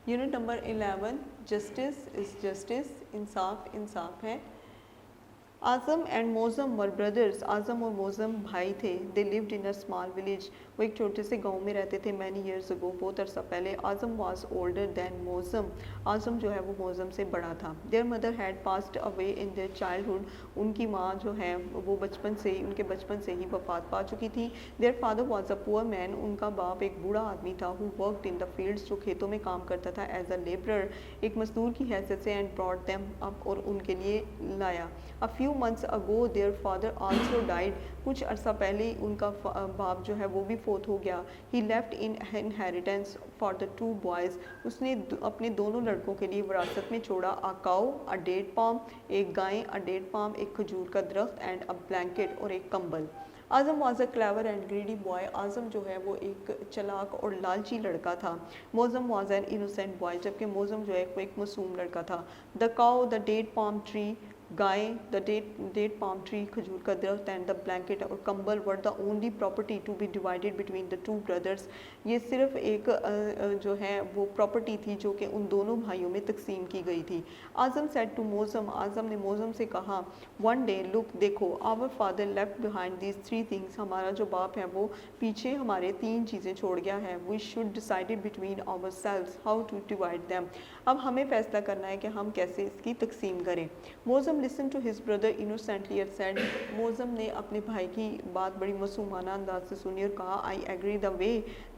Unit number 11 justice is justice, इंसाफ इंसाफ है। Azam and Moazzam were brothers, आज़म और मोज़म भाई थे। They lived in a small village, वो एक छोटे से गांव में रहते थे। मैनी ईयर्स अगो, बहुत अरसा पहले। आज़म वाज ओल्डर दैन मोज़म, आज़म जो है वो मोज़म से बड़ा था। There mother had passed away in their childhood, उनकी माँ जो है वो बचपन से ही, उनके बचपन से ही वफात पा चुकी थी। Their father was a poor man, उनका बाप एक बूढ़ा आदमी था। Who worked in the fields, जो खेतों में काम करता था। एज अ लेबरर, एक मजदूर की हैसियत से। एंड ब्रॉट देम अप, और उनके लिए लाया। A few months ago their father also died, कुछ अरसा पहले ही उनका बाप जो है वो भी फोत हो गया। He left in inheritance for the two boys, उसने अपने दोनों लड़कों के लिए विरासत में छोड़ा। A cow, a date palm, एक गाय। अ डेट पाम, एक खजूर का दरख्त। एंड अ ब्लैंकेट, और एक कंबल। Azam was a clever and greedy boy, Azam जो है वो एक चलाक और लालची लड़का था। Moazzam was an innocent boy, जबकि मोज़म जो है वो एक मासूम लड़का था। The cow, the date palm tree, गाय। द डेट पाम ट्री, खजूर का दरख्त। एंड द ब्लैंकेट, और कंबल, were the only property to be divided between the two brothers, ये सिर्फ एक जो है वो प्रॉपर्टी थी जो कि उन दोनों भाइयों में तकसीम की गई थी। आज़म सेड टू मोज़म, आज़म ने मोज़म से कहा, वन डे लुक, देखो, our father left behind these three things, हमारा जो बाप है वो पीछे हमारे तीन चीज़ें छोड़ गया है। We should decided between our selves how to divide them, अब हमें फैसला करना है कि हम कैसे इसकी तकसीम करें। Moazzam listen to his brother innocently and said, Moazzam ने अपने भाई की बात बड़ी मासूमाना अंदाज से सुनी और कहा, I agree the way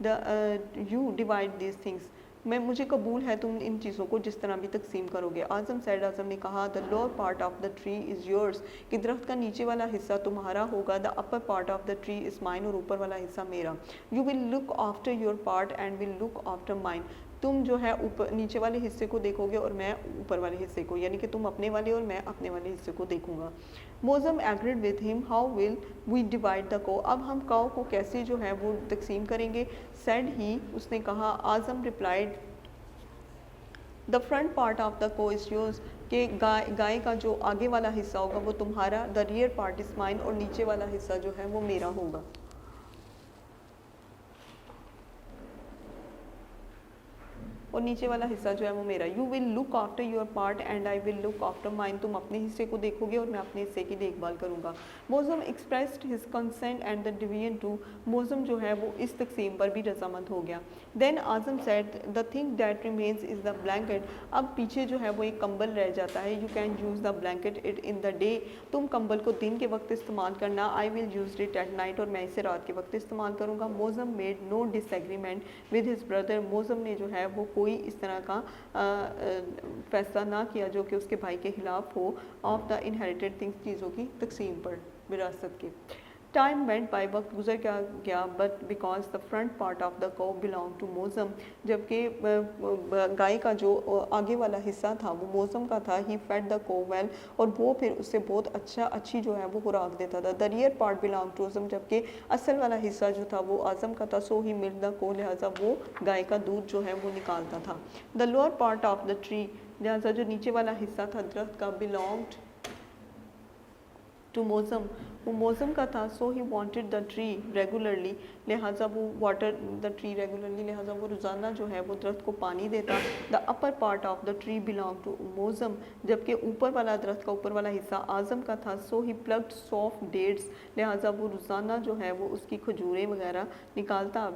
the you divide these things, मुझे कबूल है तुम इन चीज़ों को जिस तरह भी तकसीम करोगे। आज़म सैड, आज़म ने कहा, the lower part of the tree is yours, कि दरख्त का नीचे वाला हिस्सा तुम्हारा होगा। The upper part of the tree is mine, और ऊपर वाला हिस्सा मेरा। You will look after your part and will look after mine, तुम जो है ऊपर नीचे वाले हिस्से को देखोगे और मैं ऊपर वाले हिस्से को, यानी कि तुम अपने वाले और मैं अपने वाले हिस्से को देखूंगा। Moazzam agreed with him, how will we divide the cow, अब हम काउ को कैसे जो है वो तकसीम करेंगे। सेड ही, उसने कहा। Azam replied, the front part of the cow is yours, कि गाय का जो आगे वाला हिस्सा होगा वो तुम्हारा। The rear part is mine, और नीचे वाला हिस्सा जो है वो मेरा होगा। और नीचे वाला हिस्सा जो है वो मेरा। You will look after your part and I will look after mine, तुम अपने हिस्से को देखोगे और मैं अपने हिस्से की देखभाल करूँगा। Moazzam expressed his consent and the division to, Moazzam जो है वो इस तकसीम पर भी रजामंद हो गया। Then Azam said, the thing that remains is the blanket, अब पीछे जो है वो एक कंबल रह जाता है। You can use the blanket it in the day, तुम कंबल को दिन के वक्त इस्तेमाल करना। I will use it at night, और मैं इसे रात के वक्त इस्तेमाल करूँगा। Mozam made no disagreement with his brother, Mozam ने जो है वो कोई इस तरह का फैसला ना किया जो कि उसके भाई के खिलाफ हो। ऑफ द इनहेरिटेड थिंग्स, चीज़ों की तकसीम पर, विरासत के। टाइम वेंट बाय, वक्त गुजर गया। But because the front part of the को बिलोंग टू मोज़म, जबकि गाय का जो आगे वाला हिस्सा था वो मोज़म का था। ही फेड द को वेल, और वो फिर उससे बहुत अच्छी जो है वो खुराक देता था। The rear part belong to Azam, जबकि असल वाला हिस्सा जो था वो आज़म का था। सो ही मिल्क द को, लिहाजा वो गाय का दूध जो है वो निकालता था। The lower part of the tree, लिहाजा जो नीचे वाला हिस्सा था दरख्त का, बिलोंग्ड टू मोज़म, वो मोज़म का था। So he wanted the tree regularly, लिहाजा वो वाटर द ट्री रेगुलरली, लिहाजा वो रोज़ाना जो है वो दरख्त को पानी देता। The upper part of the tree belong to Mozam, जबकि ऊपर वाला दरख्त का ऊपर वाला हिस्सा आज़म का था। सो ही प्लग्ड सॉफ्ट डेट्स, लिहाजा वो रोज़ाना जो है वो उसकी खजूरें वगैरह निकालता,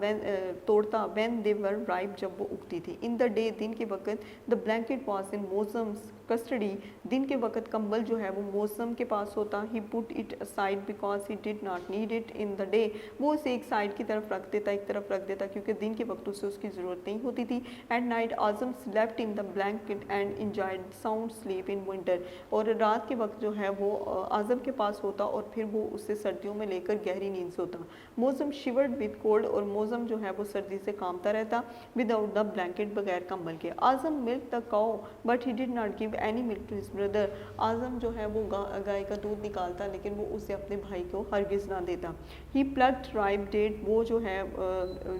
तोड़ता। व्हेन दे वर राइप, जब वो उगती थी। इन द डे, दिन के वक्त। The blanket was in Mozam's custody, दिन के वक्त कंबल जो है वो मौसम के पास होता। He put it aside because he did not need it in the day, वो उसे एक साइड की तरफ रख देता, एक तरफ रख देता, क्योंकि दिन के वक्त उसे उसकी ज़रूरत नहीं होती थी। At night Azam slept in the blanket and enjoyed sound sleep in winter, और रात के वक्त जो है वो आज़म के पास होता और फिर वो उससे सर्दियों में लेकर गहरी नींद सोता। मोज़म शिवर्ड विद कोल्ड, और मोज़म जो है वो सर्दी से कांपता रहता। विदाउट द ब्लैंकेट, बगैर कंबल के। Azam milk the cow but he did not give any milk to his brother, Azam जो है वो गाय का दूध निकालता लेकिन वो उसे अपने भाई को हरगिज़ ना देता। ही प्लग्ड राइप डेट, वो जो है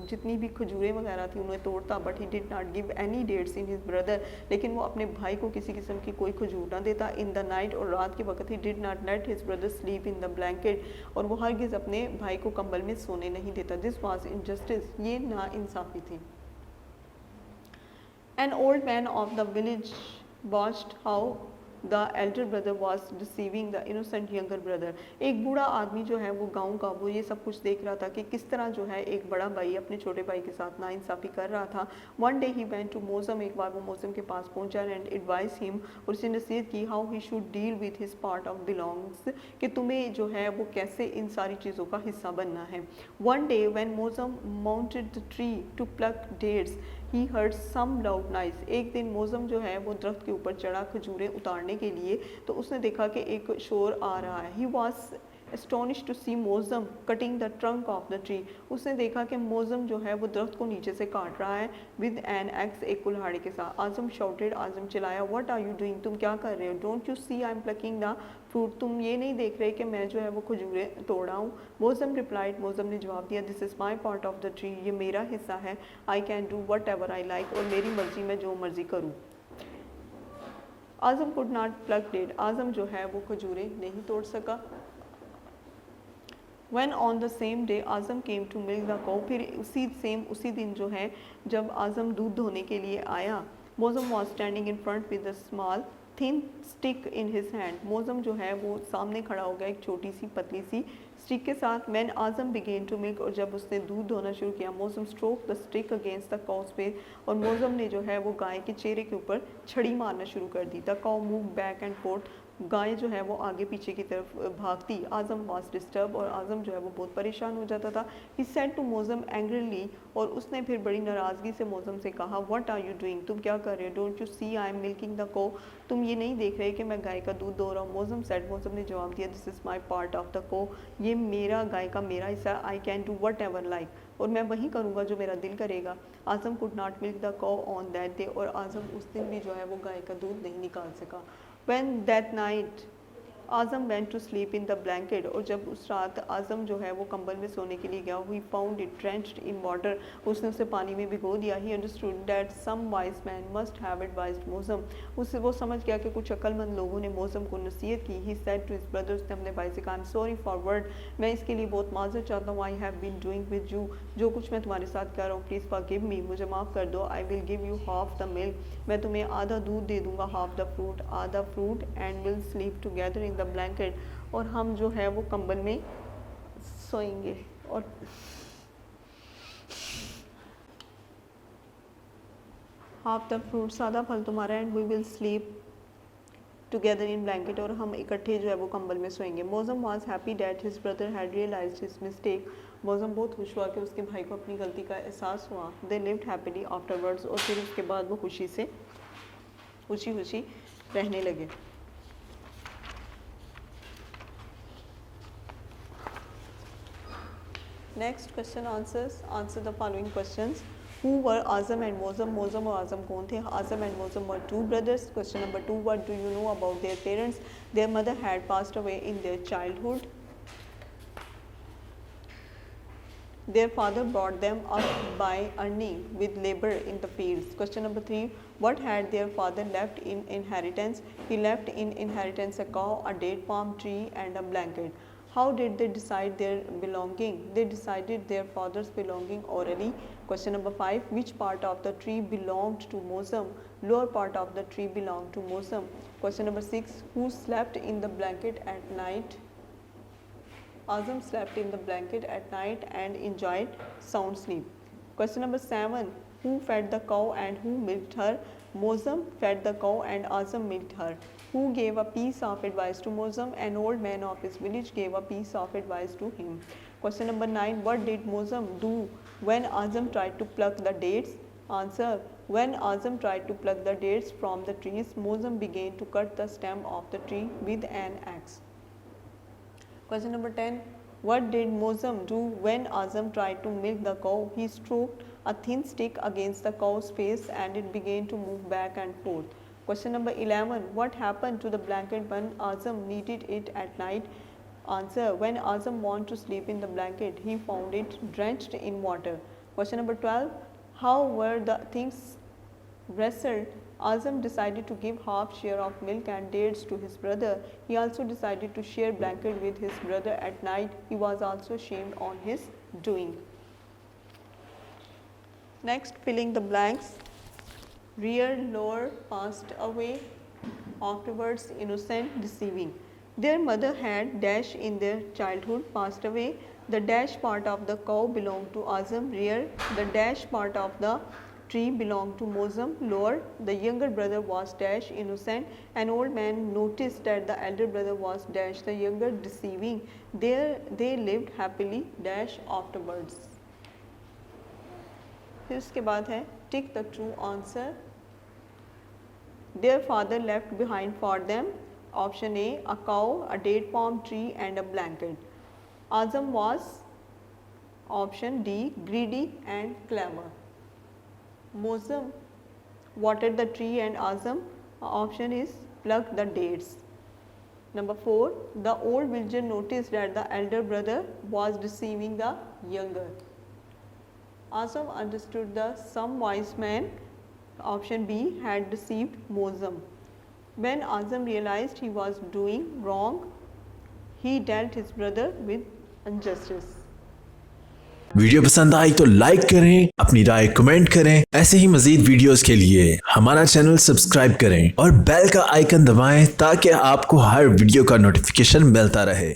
जितनी भी खजूरें वगैरह थी उन्हें तोड़ता। But he did not give any dates in his brother, लेकिन वो अपने भाई को किसी किस्म की कोई खजूर ना देता। इन द नाइट, और रात के वक्त। ही did not let his brother sleep in the blanket, और वो हरगिज़ अपने भाई को कंबल में सोने नहीं देता। दिस वॉज इनजस्टिस, ये ना इंसाफ़ी थी। An old man of the village watched how the elder brother was deceiving the innocent younger brother. एक बूढ़ा आदमी जो है वो गाँव का वो ये सब कुछ देख रहा था कि किस तरह जो है एक बड़ा भाई अपने छोटे भाई के साथ नाइंसाफ़ी कर रहा था. One day he went to मौसम, एक बार वो मौसम के पास पहुंचा and advised him, और उसे नसीहत की how he should deal with his part of belongs, कि तुम्हें जो है वो कैसे इन सारी चीज़ों का हिस्सा बनना है. One day when मौसम mounted the tree to pluck dates, he heard some loud noise. एक दिन मौसम जो है वो दरख्त के ऊपर चढ़ा खजूरें उतारने के लिए, तो उसने देखा कि एक शोर आ रहा है. He was astonished to see मौसम cutting the trunk of the tree. उसने देखा कि मौसम जो है वो दरख्त को नीचे से काट रहा है with an axe, एक कुल्हाड़ी के साथ. आज़म shouted, आज़म चिल्लाया, what are you doing, तुम क्या कर रहे हो? Don't you see I am plucking the fruit, तुम ये नहीं देख रहे कि मैं जो है वो खजूरें तोड़ रहा हूँ. मौसम replied, मौसम ने जवाब दिया, this is my part of the tree, ये मेरा हिस्सा है. I can do whatever I like, और मेरी मर्जी मैं जो मर्जी करूँ. आज़म could not pluck date, आज़म जो है वो खजूरें नहीं तोड़ सका. When on the same day Azam came to milk the cow, फिर उसी दिन जो है जब आज़म दूध धोने के लिए आया, मौसम was standing in front with a small thin stick in his hand. मौसम जो है वो सामने खड़ा हो गया एक छोटी सी पतली सी स्टिक के साथ. When Azam began to milk, और जब उसने दूध धोना शुरू किया, मौसम stroke the stick against the cow's face, और मौसम ने जो है वो गाय के चेहरे के ऊपर छड़ी मारना शुरू कर दी. The cow moved back and forth, गाय जो है वो आगे पीछे की तरफ भागती. आज़म was disturbed, और आज़म जो है वो बहुत परेशान हो जाता था. He said to मौसम angrily, और उसने फिर बड़ी नाराज़गी से मौसम से कहा, what are you doing, तुम क्या कर रहे हो? Don't you see I am milking the cow, तुम ये नहीं देख रहे कि मैं गाय का दूध दो रहा हूँ. मौसम said, मौसम ने जवाब दिया, this is my part of the cow, ये मेरा गाय का मेरा हिस्सा. I can do whatever like, और मैं वही करूँगा जो मेरा दिल करेगा. आज़म could not milk the cow on that day, और आज़म उस दिन भी जो है वो गाय का दूध नहीं निकाल सका. When that night Azam went to sleep in the blanket, और जब उस रात आज़म जो है वो कंबल में सोने के लिए गया, he found it drenched in water, उसने उसे पानी में भिगो दिया. He understood that some wise man must have advised मौसम, उससे वो समझ गया कि कुछ अक्लमंद लोगों ने मौसम को नसीहत की. He said to his brothers, ने अपने भाई से कहा, I'm sorry for word, मैं इसके लिए बहुत माज़रत चाहता हूँ. I have been doing with you, जो कुछ मैं तुम्हारे साथ कर रहा हूँ, please forgive me, मुझे माफ़ कर दो. I will give you half the milk, मैं तुम्हें आधा दूध दे दूँगा, half the fruit, आधा fruit, and we'll sleep together in the blanket, और हम जो है वो कंबल में सोएंगे. और हाफ द फ्रूट, सादा फल तुम्हारा, and we will sleep together in blanket, और हम इकट्ठे जो है वो कंबल में सोएंगे. मौसम was happy that his brother had realised his mistake, Moazzam बहुत खुश हुआ कि उसके भाई को अपनी गलती का एहसास हुआ. दे लिव्ड हैप्पीली आफ्टरवर्ड्स, और फिर उसके बाद वो खुशी से खुशी रहने लगे. Next question answers. Answer the following questions. Who were Azam and Mozam? Mozam और Azam कौन थे? Azam and Mozam were two brothers. Question number 2. What do you know about their parents? Their mother had passed away in their childhood. Their father brought them up by earning with labor in the fields. Question number 3. What had their father left in inheritance? He left in inheritance a cow, a date palm tree, and a blanket. How did they decide their belonging? They decided their father's belonging orally. Question number 5. Which part of the tree belonged to Mozam? Lower part of the tree belonged to Mozam. Question number 6. Who slept in the blanket at night? Azam slept in the blanket at night and enjoyed sound sleep. Question number 7. Who fed the cow and who milked her? Mozam fed the cow and Azam milked her. Who gave a piece of advice to Mozam? An old man of his village gave a piece of advice to him. Question number 9. What did Mozam do when Azam tried to pluck the dates? Answer. When Azam tried to pluck the dates from the trees, Mozam began to cut the stem of the tree with an axe. Question number 10. What did Mozam do when Azam tried to milk the cow? He stroked a thin stick against the cow's face and it began to move back and forth. Question number 11. What happened to the blanket when Azam needed it at night? Answer. When Azam wanted to sleep in the blanket, he found it drenched in water. Question number 12. How were the things wrestled? Azam decided to give half share of milk and dates to his brother. He also decided to share blanket with his brother at night. He was also shamed on his doing. Next, filling the blanks. rear lower passed away, afterwards innocent deceiving. Their mother had dash in their childhood passed away. The dash part of the cow belonged to Azam, rear. The dash part of the tree belonged to Mozam, lower. The younger brother was dash innocent. An old man noticed that the elder brother was dash the younger deceiving. There they lived happily dash afterwards. फिर उसके बाद है tick the true answer. Their father left behind for them. Option A, a cow, a date palm tree and a blanket. Azam was, option D, greedy and clever. Mozam watered the tree and Azam, option is plucked the dates. Number 4, the old villager noticed that the elder brother was deceiving the younger. Azam understood that some wise man, option B, had deceived Mozam. When Azam realized he was doing wrong, he dealt his brother with injustice. Video पसंद आई तो like करें, अपनी राय comment करें। ऐसे ही मजीद videos के लिए हमारा channel subscribe करें और बेल का आइकन दबाएं ताकि आपको हर वीडियो का नोटिफिकेशन मिलता रहे।